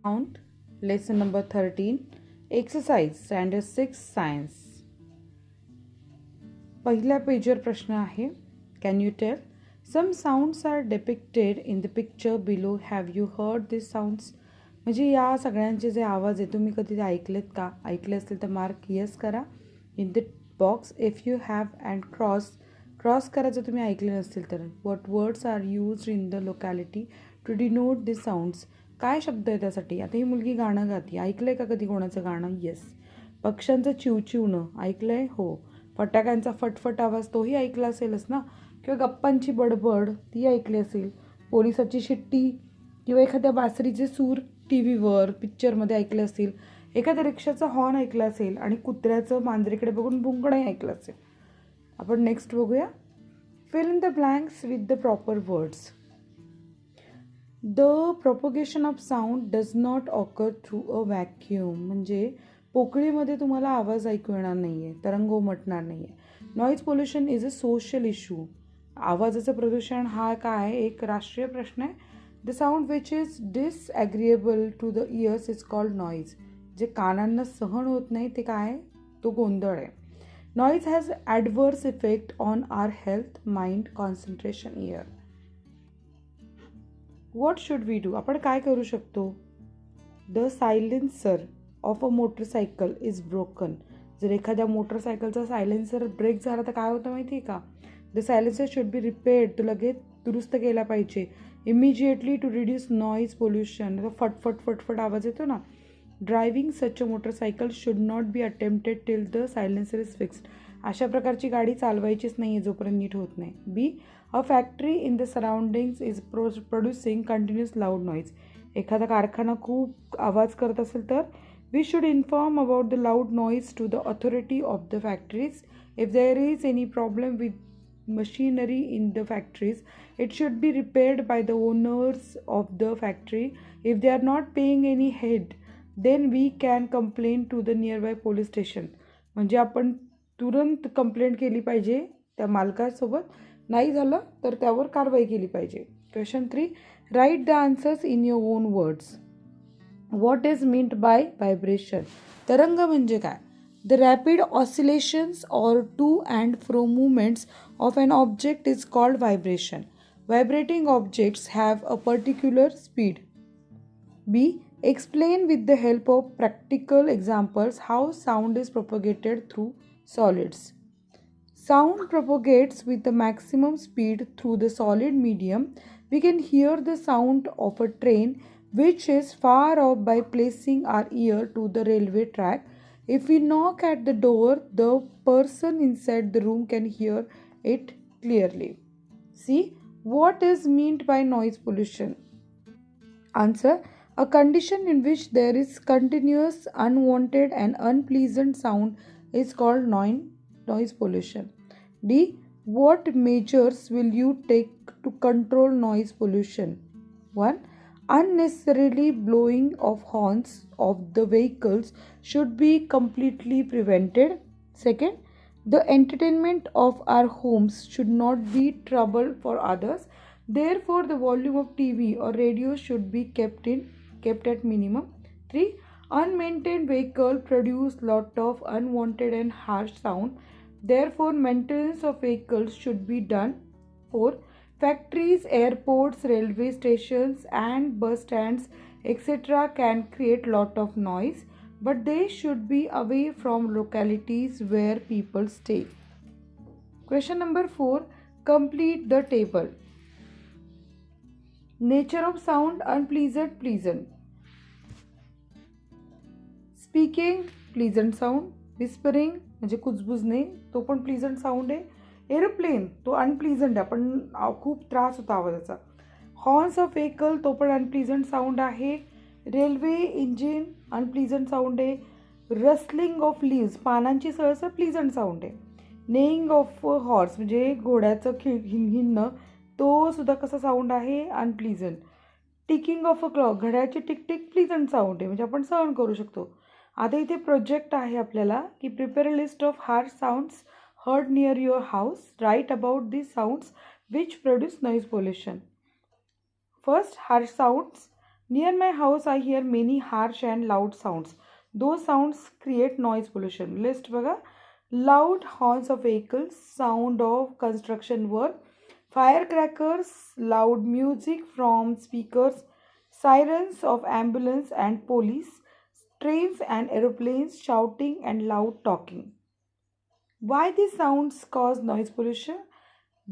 Sound, lesson number 13, exercise, standard 6, science. पहिल्या पेजवर प्रश्न आहे. Can you tell? Some sounds are depicted in the picture below. Have you heard these sounds? म्हणजे या सगळ्यांचे जे आवाज आहे तुम्ही कधी ते ऐकलेत का? ऐकले असतील तर मार्क येस करा in the box. If you have and cross करायचं तुम्ही ऐकले नसतील तर. What words are used in the locality to denote this sounds? काय शब्द आहे त्यासाठी? आता ही मुलगी गाणं गाती, ऐकलंय का कधी कोणाचं गाणं? येस. पक्ष्यांचं चिवचिवणं ऐकलंय? हो. फटाक्यांचा फटफट आवाज तोही ऐकला असेलच ना. किंवा गप्पांची बडबड ती ऐकली असेल. पोलिसाची शिट्टी किंवा एखाद्या बासरीचे सूर टी व्हीवर पिक्चरमध्ये ऐकले असतील. एखाद्या रिक्षाचा हॉर्न ऐकला असेल आणि कुत्र्याचं मांजरीकडे बघून भुंकणंही ऐकलं असेल. आपण नेक्स्ट बघूया. Fill in the blanks with the proper words. The propagation of sound does not occur through a vacuum. म्हणजे पोकळीमध्ये तुम्हाला आवाज ऐकू येणार नाही आहे, तरंग उमटणार नाही आहे. Noise pollution is a social issue. आवाजाचं प्रदूषण हा काय एक राष्ट्रीय प्रश्न आहे. The sound which is disagreeable to the ears is called noise. जे कानांना सहन होत नाही ते काय? तो गोंधळ आहे. Noise has adverse effect on our health, mind, concentration, ear. What should we do? आपण काय करू शकतो? The silencer of a motorcycle is broken. जर एखाद्या मोटरसायकलचा सायलेन्सर ब्रेक झाला तर काय होतं माहिती आहे का? The silencer should be repaired. तो लगेच दुरुस्त केला पाहिजे immediately to reduce noise pollution. फटफट फटफट आवाज येतो ना. Driving such a motorcycle should not be attempted till the silencer is fixed. अशा प्रकारची गाडी चालवायचीच नाही आहे जोपर्यंत नीट होत नाही. B, a factory in the surroundings is producing continuous loud noise. एखादा कारखाना खूप आवाज करत असेल तर we should inform about the loud noise to the authority of the factories. If there is any problem with machinery in the factories, it should be repaired by the owners of the factory. If they are not paying any heed, then we can complain to the nearby police station. म्हणजे आपण तुरंत complaint केली पाहिजे त्या मालकासोबत. नाही झालं तर त्यावर कारवाई केली पाहिजे. Question 3, write the answers in your own words. What is meant by vibration? तरंग म्हणजे काय? The rapid oscillations or to and fro movements of an object is called vibration. Vibrating objects have a particular speed. B, explain with the help of practical examples how sound is propagated through solids. Sound propagates with the maximum speed through the solid medium. We can hear the sound of a train which is far off by placing our ear to the railway track. If we knock at the door, the person inside the room can hear it clearly. See, what is meant by noise pollution? Answer, a condition in which there is continuous, unwanted and unpleasant sound is called noise pollution. D, what measures will you take to control noise pollution? 1. Unnecessarily blowing of horns of the vehicles should be completely prevented. Second, the entertainment of our homes should not be trouble for others. Therefore, the volume of TV or radio should be kept at minimum. 3. Unmaintained vehicle produce lot of unwanted and harsh sound. Therefore, maintenance of vehicles should be done. 4. Factories, airports, railway stations and bus stands etc. can create lot of noise, but they should be away from localities where people stay. Question number 4, complete the table. Nature of sound, unpleasant, pleasant. Speaking, pleasant sound. Whispering म्हणजे कुजबुजणे, तो पण pleasant sound आहे. Aeroplane तो अनप्लीझंट आहे, पण खूप त्रास होता आवाजाचा. हॉर्न्स ऑफ व्हेकल तो पण अनप्लीझंट साऊंड आहे. रेल्वे इंजिन अनप्लीझंट साऊंड आहे. रस्लिंग ऑफ लीव्स पानांची सळसळ प्लीझंट साऊंड आहे. नेईंग ऑफ हॉर्स म्हणजे घोड्याचं हिंडणं तो सुद्धा कसा साऊंड आहे? Unpleasant. Ticking of a clock घड्याची टिक प्लीझंट साऊंड आहे, म्हणजे आपण सहन करू शकतो. आता इथे प्रोजेक्ट आहे आपल्याला की prepare a list of harsh sounds heard near your house. Write about these sounds which produce noise pollution. First, harsh sounds. Near my house, I hear many harsh and loud sounds. Those sounds create noise pollution. List बघा. Loud horns of vehicles, sound of construction work, firecrackers, loud music from speakers, sirens of ambulance and police, trains and aeroplanes shouting and loud talking. Why these sounds cause noise pollution?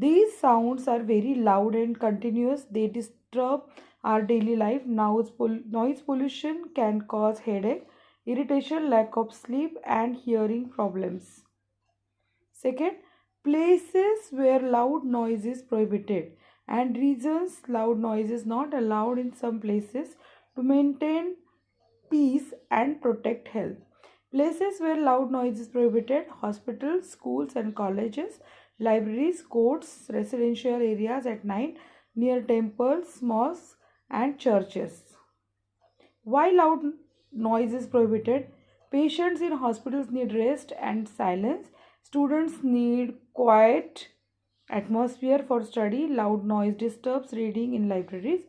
These sounds are very loud and continuous. They disturb our daily life. Noise pollution can cause headache, irritation, lack of sleep, and hearing problems. Second, places where loud noise is prohibited and reasons loud noise is not allowed in some places to maintain peace and protect health. Places where loud noise is prohibited: hospitals, schools, and colleges, libraries, courts, residential areas at night, near temples, mosques, and churches. Why loud noise is prohibited? Patients in hospitals need rest and silence. Students need quiet atmosphere for study. Loud noise disturbs reading in libraries.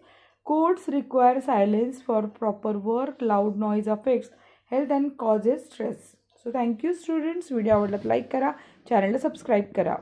Courts require silence for proper work. Loud noise affects health and causes stress. So thank you students. Video आवडला तर like करा, चॅनलला subscribe करा.